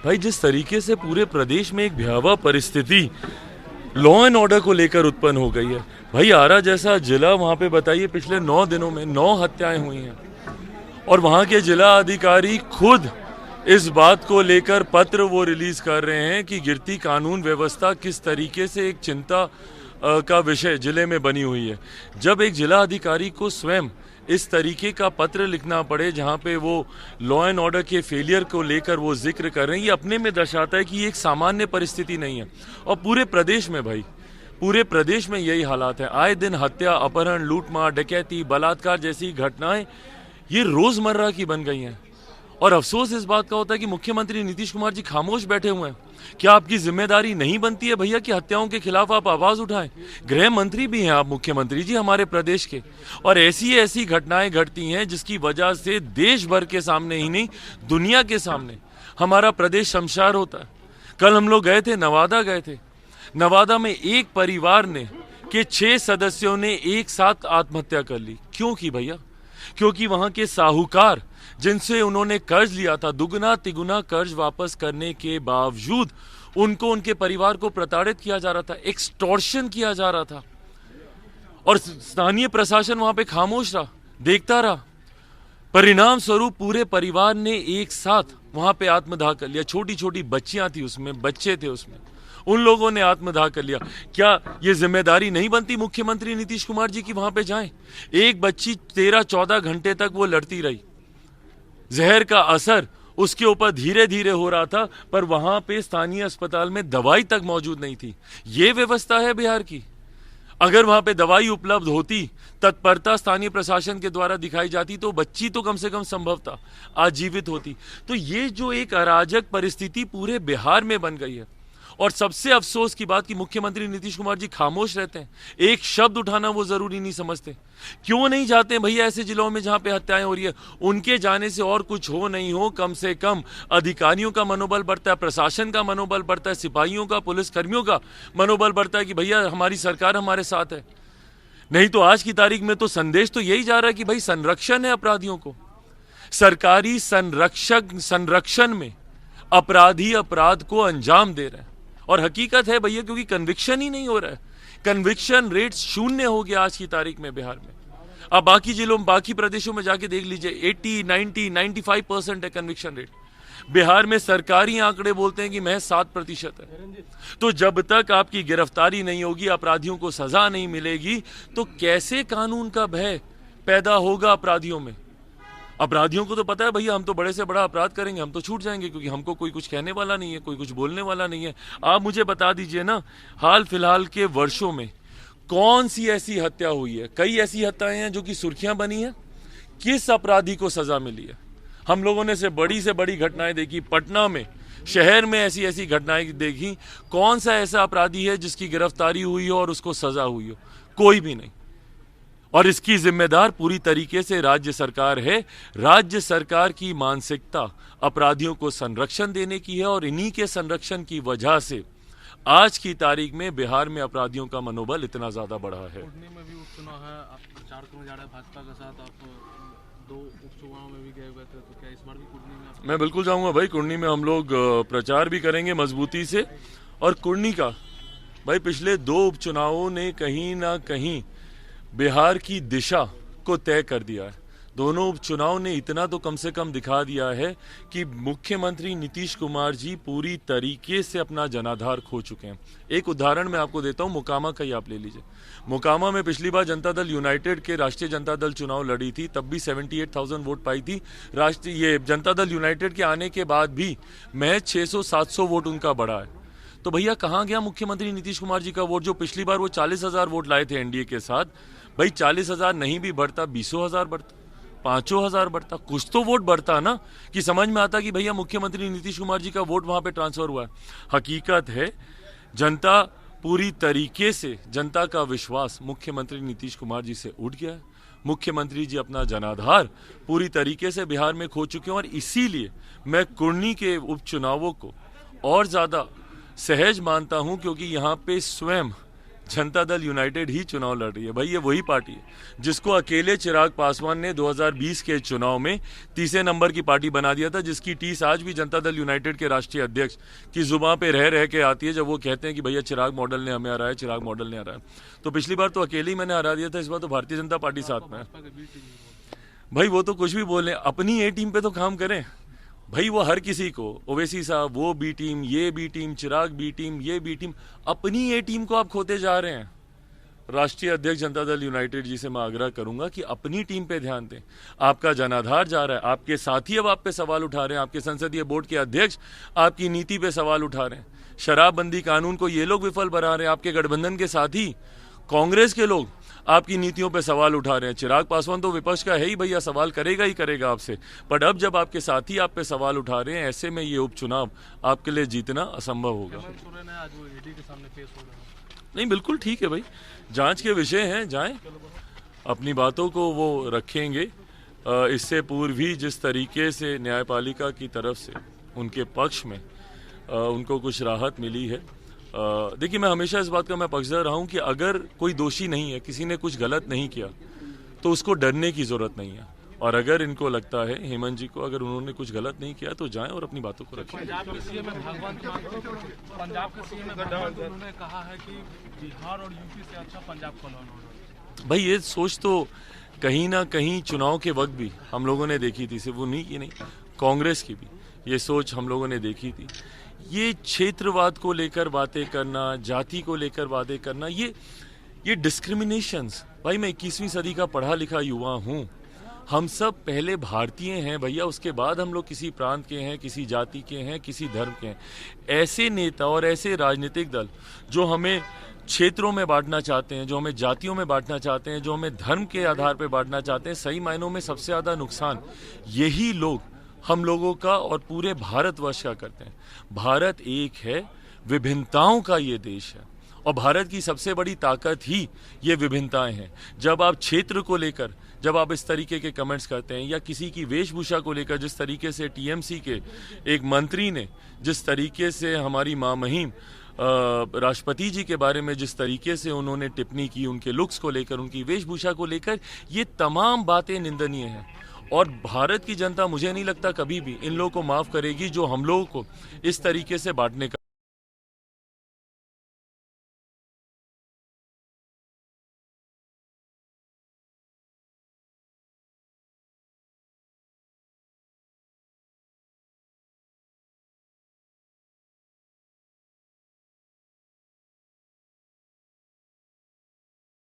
भाई जिस तरीके से पूरे प्रदेश में एक भयावह परिस्थिति लॉ एंड ऑर्डर को लेकर उत्पन्न हो गई है, भाई आरा जैसा जिला, वहां पे बताइए पिछले 9 दिनों में 9 हत्याएं हुई हैं और वहां के जिला अधिकारी खुद इस बात को लेकर पत्र वो रिलीज कर रहे हैं कि गिरती कानून व्यवस्था किस तरीके से एक चिंता का विषय जिले में बनी हुई है। जब एक जिला अधिकारी को स्वयं इस तरीके का पत्र लिखना पड़े जहां पे वो लॉ एंड ऑर्डर के फेलियर को लेकर वो जिक्र कर रहे हैं, ये अपने में दर्शाता है कि ये एक सामान्य परिस्थिति नहीं है। और पूरे प्रदेश में भाई, पूरे प्रदेश में यही हालात है। आए दिन हत्या, अपहरण, लूटमार, डकैती, बलात्कार जैसी घटनाएं ये रोजमर्रा की बन गई हैं। और अफसोस इस बात का होता है कि मुख्यमंत्री नीतीश कुमार जी खामोश बैठे हुए हैं। क्या आपकी जिम्मेदारी नहीं बनती है भैया कि हत्याओं के खिलाफ आप आवाज उठाएं? गृह मंत्री भी हैं आप मुख्यमंत्री जी हमारे प्रदेश के, और ऐसी ऐसी घटनाएं घटती हैं जिसकी वजह से देश भर के सामने ही नहीं, दुनिया के सामने हमारा प्रदेश शमशार होता है। कल हम लोग गए थे, नवादा गए थे। नवादा में एक परिवार ने के 6 सदस्यों ने एक साथ आत्महत्या कर ली। क्यों की भैया? क्योंकि वहां के साहूकार जिनसे उन्होंने कर्ज लिया था, दुगना तिगुना कर्ज वापस करने के बावजूद उनको, उनके परिवार को प्रताड़ित किया जा रहा था, एक्सटॉर्शन किया जा रहा था। और स्थानीय प्रशासन वहां पे खामोश रहा, देखता रहा। परिणाम स्वरूप पूरे परिवार ने एक साथ वहां पे आत्मदाह कर लिया। छोटी छोटी बच्चियां थी उसमें, बच्चे थे उसमें, उन लोगों ने आत्मदाह कर लिया। क्या ये जिम्मेदारी नहीं बनती मुख्यमंत्री नीतीश कुमार जी की वहां पे जाएं? एक बच्ची 13-14 घंटे तक वो लड़ती रही। जहर का असर उसके ऊपर धीरे धीरे हो रहा था, पर वहां पे स्थानीय अस्पताल में दवाई तक मौजूद नहीं थी। ये व्यवस्था है बिहार की। अगर वहां पे दवाई उपलब्ध होती, तत्परता स्थानीय प्रशासन के द्वारा दिखाई जाती, तो बच्ची तो कम से कम संभवतः आजीवित होती। तो ये जो एक अराजक परिस्थिति पूरे बिहार में बन गई है, और सबसे अफसोस की बात कि मुख्यमंत्री नीतीश कुमार जी खामोश रहते हैं। एक शब्द उठाना वो जरूरी नहीं समझते। क्यों नहीं जाते भैया ऐसे जिलों में जहां पे हत्याएं हो रही है? उनके जाने से और कुछ हो नहीं हो, कम से कम अधिकारियों का मनोबल बढ़ता है, प्रशासन का मनोबल बढ़ता है, सिपाहियों का, पुलिसकर्मियों का मनोबल बढ़ता है कि भैया हमारी सरकार हमारे साथ है। नहीं तो आज की तारीख में तो संदेश तो यही जा रहा है कि भाई संरक्षण है अपराधियों को। सरकारी संरक्षण में अपराधी अपराध को अंजाम दे रहे हैं। और हकीकत है भैया, क्योंकि कन्विक्शन ही नहीं हो रहा है। कन्विक्शन रेट 0 हो गया आज की तारीख में बिहार में। अब बाकी जिलों, बाकी प्रदेशों में जाके देख लीजिए, 80, 90, 95% है कन्विक्शन रेट। बिहार में सरकारी आंकड़े बोलते हैं कि महज 7% है। तो जब तक आपकी गिरफ्तारी नहीं होगी, अपराधियों को सजा नहीं मिलेगी, तो कैसे कानून का भय पैदा होगा अपराधियों में? अपराधियों को तो पता है भैया हम तो बड़े से बड़ा अपराध करेंगे, हम तो छूट जाएंगे, क्योंकि हमको कोई कुछ कहने वाला नहीं है, कोई कुछ बोलने वाला नहीं है। आप मुझे बता दीजिए ना, हाल फिलहाल के वर्षों में कौन सी ऐसी हत्या हुई है? कई ऐसी हत्याएं हैं जो कि सुर्खियां बनी है। किस अपराधी को सजा मिली है? हम लोगों ने से बड़ी घटनाएं देखी, पटना में, शहर में ऐसी ऐसी घटनाएं देखी। कौन सा ऐसा अपराधी है जिसकी गिरफ्तारी हुई हो और उसको सजा हुई हो? कोई भी नहीं। और इसकी जिम्मेदार पूरी तरीके से राज्य सरकार है। राज्य सरकार की मानसिकता अपराधियों को संरक्षण देने की है, और इन्हीं के संरक्षण की वजह से आज की तारीख में बिहार में अपराधियों का मनोबल इतना ज्यादा बढ़ा है। कुर्नी में भी उपचुनाव है, आप प्रचार करने जा रहे हैं भाजपा के साथ, आप 2 उपचुनाव में भी गए हुए थे, तो क्या इस बार भी कुर्नी में? मैं बिल्कुल जाऊंगा भाई। कुर्नी में हम लोग प्रचार भी करेंगे मजबूती से। और कुर्नी का भाई, पिछले 2 उपचुनावों ने कहीं ना कहीं बिहार की दिशा को तय कर दिया है। दोनों उपचुनाव ने इतना तो कम से कम दिखा दिया है कि मुख्यमंत्री नीतीश कुमार जी पूरी तरीके से अपना जनाधार खो चुके हैं। एक उदाहरण मैं आपको देता हूं, मोकामा का ही आप ले लीजिए। मोकामा में पिछली बार जनता दल यूनाइटेड के राष्ट्रीय जनता दल चुनाव लड़ी थी, तब भी 78,000 वोट पाई थी। ये जनता दल यूनाइटेड के आने के बाद भी महज 600-700 वोट उनका बढ़ा है। तो भैया कहाँ गया मुख्यमंत्री नीतीश कुमार जी का वोट? जो पिछली बार वो 40,000 वोट लाए थे एनडीए के साथ, भाई 40,000 नहीं भी बढ़ता, 20,000 बढ़ता, 5,000 बढ़ता, कुछ तो वोट बढ़ता ना, कि समझ में आता कि भैया मुख्यमंत्री नीतीश कुमार जी का वोट वहां पे ट्रांसफर हुआ है। हकीकत है, जनता पूरी तरीके से, जनता का विश्वास मुख्यमंत्री नीतीश कुमार जी से उठ गया है। मुख्यमंत्री जी अपना जनाधार पूरी तरीके से बिहार में खो चुके हैं, और इसीलिए मैं कुर्नी के उपचुनावों को और ज्यादा सहज मानता हूं, क्योंकि यहाँ पे स्वयं जनता दल यूनाइटेड ही चुनाव लड़ रही है। भाई ये वही पार्टी है जिसको अकेले चिराग पासवान ने 2020 के चुनाव में तीसरे नंबर की पार्टी बना दिया था, जिसकी टीस आज भी जनता दल यूनाइटेड के राष्ट्रीय अध्यक्ष की जुबान पे रह रह के आती है जब वो कहते हैं कि भैया चिराग मॉडल ने हमें हराया, चिराग मॉडल ने हराया। तो पिछली बार तो अकेले ही मैंने हरा दिया था, इस बार तो भारतीय जनता पार्टी साथ में है। भाजपा के बी टीम भी बोलते भाई वो तो कुछ भी बोले, अपनी ए टीम पे तो काम करें भाई। वो हर किसी को, ओवैसी साहब वो बी टीम, ये बी टीम, चिराग बी टीम, ये बी टीम, अपनी ए टीम को आप खोते जा रहे हैं। राष्ट्रीय अध्यक्ष जनता दल यूनाइटेड जी से मैं आग्रह करूंगा कि अपनी टीम पे ध्यान दें। आपका जनाधार जा रहा है, आपके साथी अब आप पे सवाल उठा रहे हैं, आपके संसदीय बोर्ड के अध्यक्ष आपकी नीति पे सवाल उठा रहे हैं। शराबबंदी कानून को ये लोग विफल बना रहे हैं, आपके गठबंधन के साथी कांग्रेस के लोग आपकी नीतियों पे सवाल उठा रहे हैं। चिराग पासवान तो विपक्ष का है ही भैया, सवाल करेगा ही करेगा आपसे, बट अब जब आपके साथी आप पे सवाल उठा रहे हैं, ऐसे में ये उपचुनाव आपके लिए जीतना असंभव होगा। हेमंत सोरेन है आज वो ईडी के सामने पेश हो रहे हैं। नहीं बिल्कुल ठीक है भाई, जांच के विषय हैं, जाएं अपनी बातों को वो रखेंगे। इससे पूर्व भी जिस तरीके से न्यायपालिका की तरफ से उनके पक्ष में उनको कुछ राहत मिली है। देखिए मैं हमेशा इस बात का मैं पक्षधर रहा हूं कि अगर कोई दोषी नहीं है, किसी ने कुछ गलत नहीं किया, तो उसको डरने की जरूरत नहीं है। और अगर इनको लगता है हेमंत जी को, अगर उन्होंने कुछ गलत नहीं किया तो जाएं और अपनी बातों को रखें। पंजाब के सीएम भगवंत मान उन्होंने कहा है कि बिहार और यूपी से अच्छा पंजाब का लॉ एंड ऑर्डर। भाई ये सोच तो कहीं ना कहीं चुनाव के वक्त भी हम लोगों ने देखी थी, सिर्फ उन्हीं की नहीं, कांग्रेस की भी ये सोच हम लोगों ने देखी थी। ये क्षेत्रवाद को लेकर बातें करना, जाति को लेकर बातें करना, ये डिस्क्रिमिनेशंस। भाई मैं 21वीं सदी का पढ़ा लिखा युवा हूँ, हम सब पहले भारतीय हैं भैया, उसके बाद हम लोग किसी प्रांत के हैं, किसी जाति के हैं, किसी धर्म के हैं। ऐसे नेता और ऐसे राजनीतिक दल जो हमें क्षेत्रों में बांटना चाहते हैं, जो हमें जातियों में बांटना चाहते हैं, जो हमें धर्म के आधार पर बांटना चाहते हैं, सही मायनों में सबसे ज़्यादा नुकसान यही लोग हम लोगों का और पूरे भारतवर्ष का करते हैं। भारत एक है, विभिन्नताओं का ये देश है, और भारत की सबसे बड़ी ताकत ही ये विभिन्नताएं हैं। जब आप क्षेत्र को लेकर जब आप इस तरीके के कमेंट्स करते हैं, या किसी की वेशभूषा को लेकर जिस तरीके से टीएमसी के एक मंत्री ने जिस तरीके से हमारी मां महिम राष्ट्रपति जी के बारे में जिस तरीके से उन्होंने टिप्पणी की, उनके लुक्स को लेकर, उनकी वेशभूषा को लेकर, ये तमाम बातें निंदनीय हैं। और भारत की जनता मुझे नहीं लगता कभी भी इन लोगों को माफ करेगी जो हम लोगों को इस तरीके से बांटने का